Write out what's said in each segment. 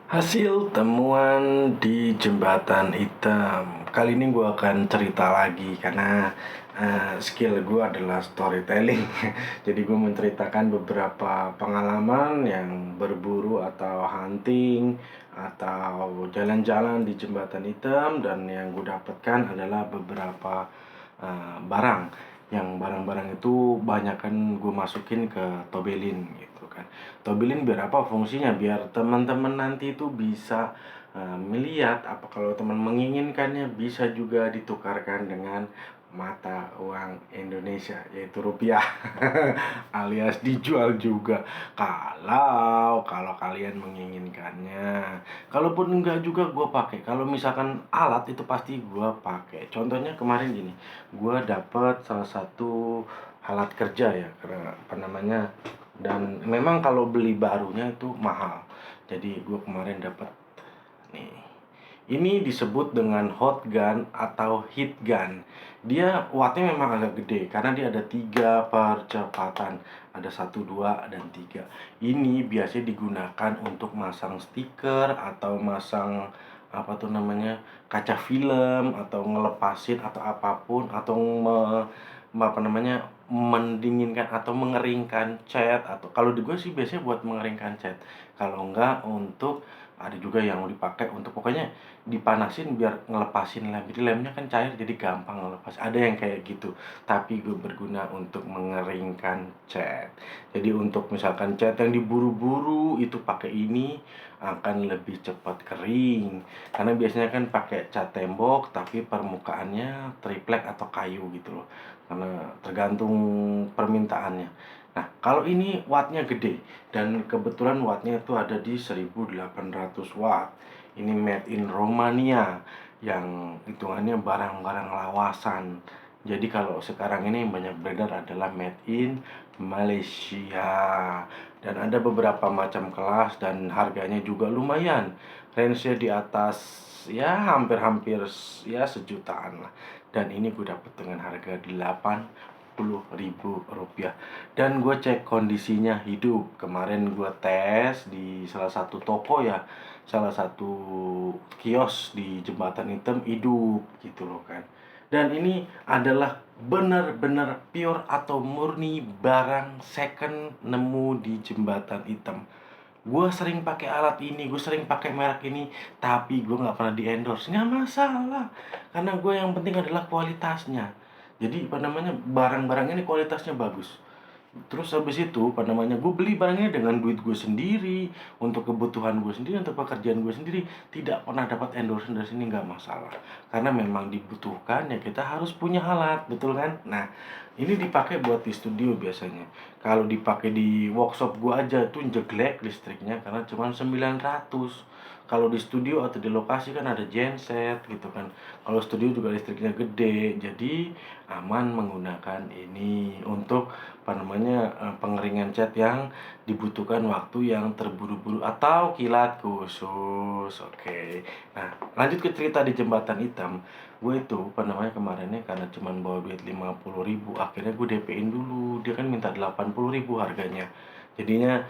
Hasil temuan di Jembatan Hitam. Kali ini gue akan cerita lagi karena skill gue adalah storytelling. Jadi gue menceritakan beberapa pengalaman yang berburu atau hunting atau jalan-jalan di Jembatan Hitam, dan yang gue dapatkan adalah beberapa barang. Yang barang-barang itu banyak kan gue masukin ke Tobelin gitu kan. Tobelin biar apa fungsinya? Biar teman-teman nanti itu bisa melihat apa, kalau teman menginginkannya bisa juga ditukarkan dengan mata uang Indonesia, yaitu rupiah. Alias dijual juga kalau kalian menginginkannya. Kalaupun enggak juga gue pakai. Kalau misalkan alat itu pasti gue pakai. Contohnya kemarin gini, gue dapet salah satu alat kerja ya, karena apa namanya, dan memang kalau beli barunya itu mahal. Jadi gue kemarin dapat nih. Ini disebut dengan hot gun atau heat gun. Dia wattnya memang agak gede karena dia ada tiga percepatan. Ada satu, dua, dan tiga. Ini biasanya digunakan untuk masang stiker atau masang apa tuh namanya, kaca film, atau ngelepasin atau apapun, atau apa namanya, mendinginkan atau mengeringkan cat. Atau kalau di gue sih biasanya buat mengeringkan cat. Kalau enggak untuk, ada juga yang dipakai untuk pokoknya dipanasin biar ngelepasin lem. Jadi lemnya kan cair jadi gampang ngelepas. Ada yang kayak gitu. Tapi gue berguna untuk mengeringkan cat. Jadi untuk misalkan cat yang diburu-buru itu pakai ini akan lebih cepat kering. Karena biasanya kan pakai cat tembok tapi permukaannya triplek atau kayu gitu loh. Karena tergantung permintaannya. Nah, kalau ini wattnya gede, dan kebetulan wattnya itu ada di 1800 watt. Ini made in Romania, yang hitungannya barang-barang lawasan. Jadi kalau sekarang ini yang banyak beredar adalah made in Malaysia. Dan ada beberapa macam kelas dan harganya juga lumayan. Range-nya di atas ya hampir-hampir ya sejutaan lah. Dan ini gue dapet dengan harga 80.000 rupiah. Dan gue cek kondisinya hidup. Kemarin gue tes di salah satu toko ya, salah satu kios di Jembatan Hitam, hidup gitu loh kan. Dan ini adalah benar-benar pure atau murni barang second nemu di Jembatan Hitam. Gue sering pakai alat ini, gue sering pakai merek ini, tapi gue nggak pernah di endorse. Nggak masalah, karena gue yang penting adalah kualitasnya. Jadi apa namanya, barang-barang ini kualitasnya bagus. Terus habis itu apa namanya, gue beli barangnya dengan duit gue sendiri, untuk kebutuhan gue sendiri, untuk pekerjaan gue sendiri. Tidak pernah dapat endorsement dari sini, nggak masalah. Karena memang dibutuhkan ya, kita harus punya alat, betul kan? Nah, ini dipakai buat di studio biasanya. Kalau dipakai di workshop gue aja tuh jelek listriknya karena cuma 900. Kalau di studio atau di lokasi kan ada genset gitu kan. Kalau studio juga listriknya gede, jadi aman menggunakan ini untuk apa namanya, pengeringan cat yang dibutuhkan waktu yang terburu-buru atau kilat khusus. Oke. Nah, lanjut ke cerita di Jembatan Hitam. Gue itu apa namanya, kemarinnya karena cuman bawa duit 50.000, akhirnya gue DP-in dulu. Dia kan minta 80.000 harganya. Jadinya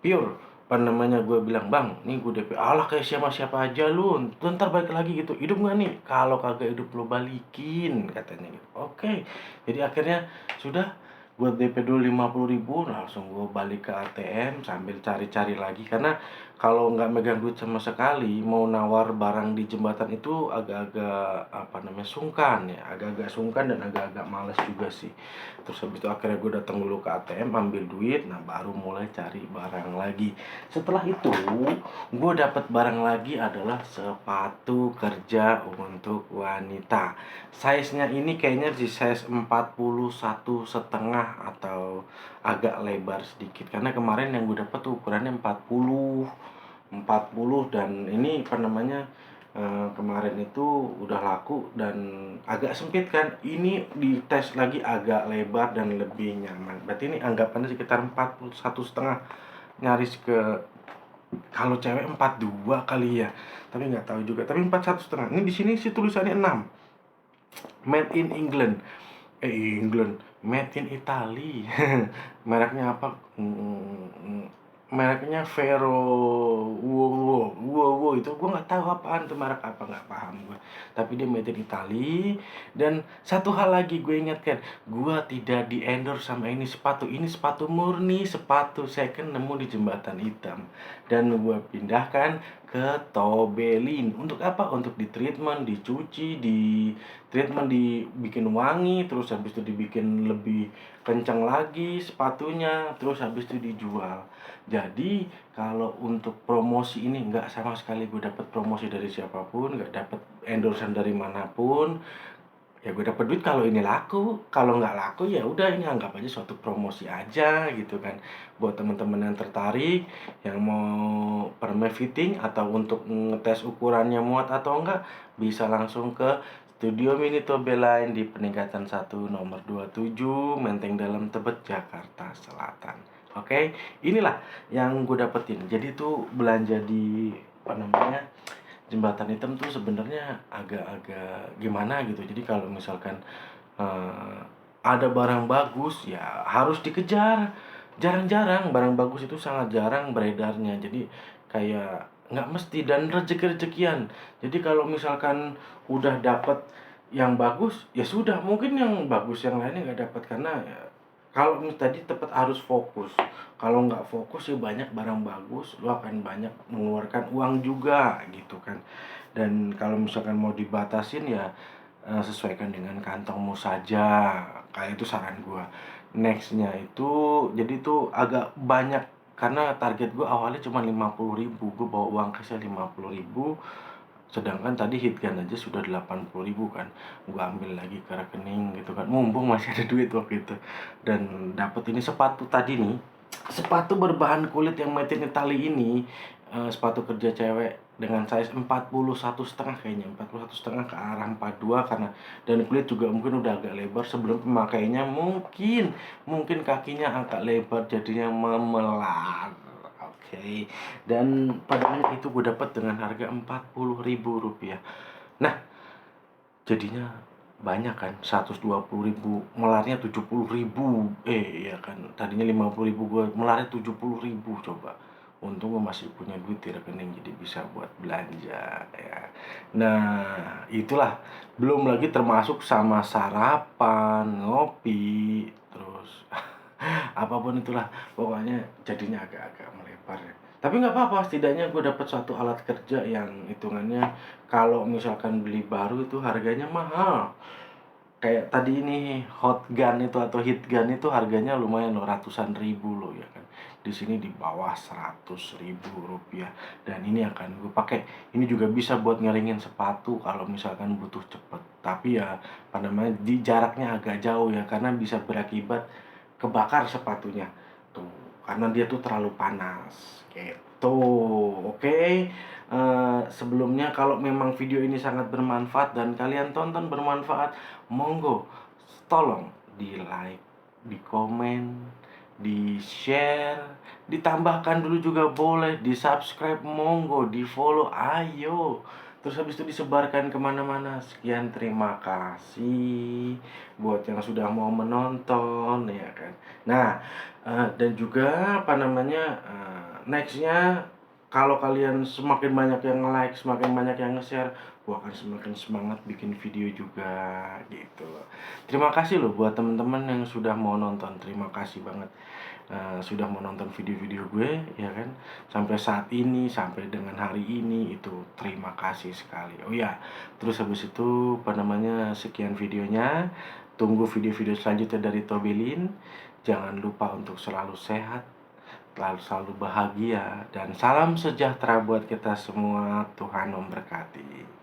pure apa namanya, gue bilang, bang, nih gue DP. Alah, kayak siapa-siapa aja lu, ntar balik lagi gitu, hidup nggak nih? Kalau kagak hidup lo balikin, katanya gitu. Oke. Jadi akhirnya sudah, gue DP dulu 50.000, langsung gue balik ke ATM sambil cari-cari lagi. Karena kalau nggak megang duit sama sekali, mau nawar barang di jembatan itu agak-agak apa namanya, sungkan ya, agak-agak sungkan dan agak-agak males juga sih. Terus habis itu akhirnya gue datang dulu ke ATM, ambil duit, nah baru mulai cari barang lagi. Setelah itu gue dapat barang lagi, adalah sepatu kerja untuk wanita. Size-nya ini kayaknya di size 41 setengah atau agak lebar sedikit. Karena kemarin yang gue dapat tuh ukurannya 40 dan ini apa namanya, kemarin itu udah laku dan agak sempit kan. Ini dites lagi agak lebar dan lebih nyaman. Berarti ini anggapannya sekitar 41 setengah, nyaris ke, kalau cewek 42 kali ya. Tapi nggak tahu juga. Tapi 41 setengah. Ini di sini sih tulisannya 6. Made in England. England, made in Italy. Mereknya apa? Mereknya Vero. Wow, wow, Vivo itu gue nggak tahu apaan tuh merek apa, nggak paham gue. Tapi dia made in Italy. Dan satu hal lagi gue ingatkan, gue tidak di endorse sama ini sepatu murni, sepatu second nemu di Jembatan Hitam. Dan gue pindahkan ke Tobelin. Untuk apa? Untuk di treatment, dicuci, di treatment, dibikin wangi, terus habis itu dibikin lebih kencang lagi sepatunya, terus habis itu dijual. Jadi kalau untuk promosi ini nggak sama sekali gue dapat promosi dari siapapun, nggak dapat endorsement dari manapun. Ya gue dapat duit kalau ini laku, kalau nggak laku ya udah, ini anggap aja suatu promosi aja gitu kan. Buat teman-teman yang tertarik, yang mau perme fitting atau untuk ngetes ukurannya muat atau enggak, bisa langsung ke Studio Mini Tobelain di Peningkatan 1 nomor 27 Menteng Dalam Tebet, Jakarta Selatan. Oke, inilah yang gue dapetin. Jadi tuh belanja di apa namanya, Jembatan Hitam tuh sebenarnya agak-agak gimana gitu. Jadi kalau misalkan eh, ada barang bagus ya harus dikejar. Jarang-jarang barang bagus itu, sangat jarang beredarnya. Jadi kayak nggak mesti, dan rezeki-rezekian. Jadi kalau misalkan udah dapet yang bagus ya sudah, mungkin yang bagus yang lainnya nggak dapat karena ya, kalau tadi tepat harus fokus. Kalau nggak fokus ya banyak barang bagus, lo akan banyak mengeluarkan uang juga gitu kan. Dan kalau misalkan mau dibatasin ya sesuaikan dengan kantongmu saja. Kayak itu saran gua. Nextnya itu, jadi itu agak banyak karena target gua awalnya cuma 50.000. Gua bawa uang cashnya 50.000. Sedangkan tadi Hitgan aja sudah 80.000 kan. Gua ambil lagi ke rekening gitu kan. Mumpung masih ada duit waktu itu. Dan dapat ini sepatu tadi nih. Sepatu berbahan kulit yang made in Italy ini, sepatu kerja cewek dengan size 41,5 kayaknya, 41,5 ke arah 42 karena, dan kulit juga mungkin udah agak lebar sebelum pemakainya, mungkin kakinya agak lebar jadinya memelar. Oke. Dan padahal itu gue dapat dengan harga 40.000 rupiah. Nah, jadinya banyak kan, 120.000, melarnya 70.000. Iya kan, tadinya 50.000, gue melarnya 70.000 coba. Untung gue masih punya duit di rekening jadi bisa buat belanja ya. Nah, itulah, belum lagi termasuk sama sarapan, ngopi, terus apapun itulah, pokoknya jadinya agak-agak melebar ya. Tapi nggak apa-apa, setidaknya gue dapat suatu alat kerja yang hitungannya kalau misalkan beli baru itu harganya mahal. Kayak tadi ini hot gun itu atau hit gun itu harganya lumayan loh, ratusan ribu loh ya kan. Di sini di bawah 100.000 rupiah. Dan ini akan gue pakai. Ini juga bisa buat ngeringin sepatu kalau misalkan butuh cepet. Tapi ya apa namanya, di jaraknya agak jauh ya, karena bisa berakibat kebakar sepatunya tuh, karena dia tuh terlalu panas gitu. Oke. Sebelumnya kalau memang video ini sangat bermanfaat dan kalian tonton bermanfaat, monggo tolong di like, di komen, di share, ditambahkan dulu juga boleh, di subscribe, monggo di follow, ayo. Terus habis itu disebarkan kemana-mana. Sekian, terima kasih buat yang sudah mau menonton ya kan. Nah, dan juga apa namanya, nextnya kalau kalian semakin banyak yang like, semakin banyak yang nge-share, gua akan semakin semangat bikin video juga gitu loh. Terima kasih loh buat teman-teman yang sudah mau nonton. Terima kasih banget sudah mau nonton video-video gue ya kan. Sampai saat ini, sampai dengan hari ini, itu terima kasih sekali. Oh ya, terus habis itu apa namanya, sekian videonya. Tunggu video-video selanjutnya dari Tobelin. Jangan lupa untuk selalu sehat, selalu bahagia, dan salam sejahtera buat kita semua. Tuhan memberkati.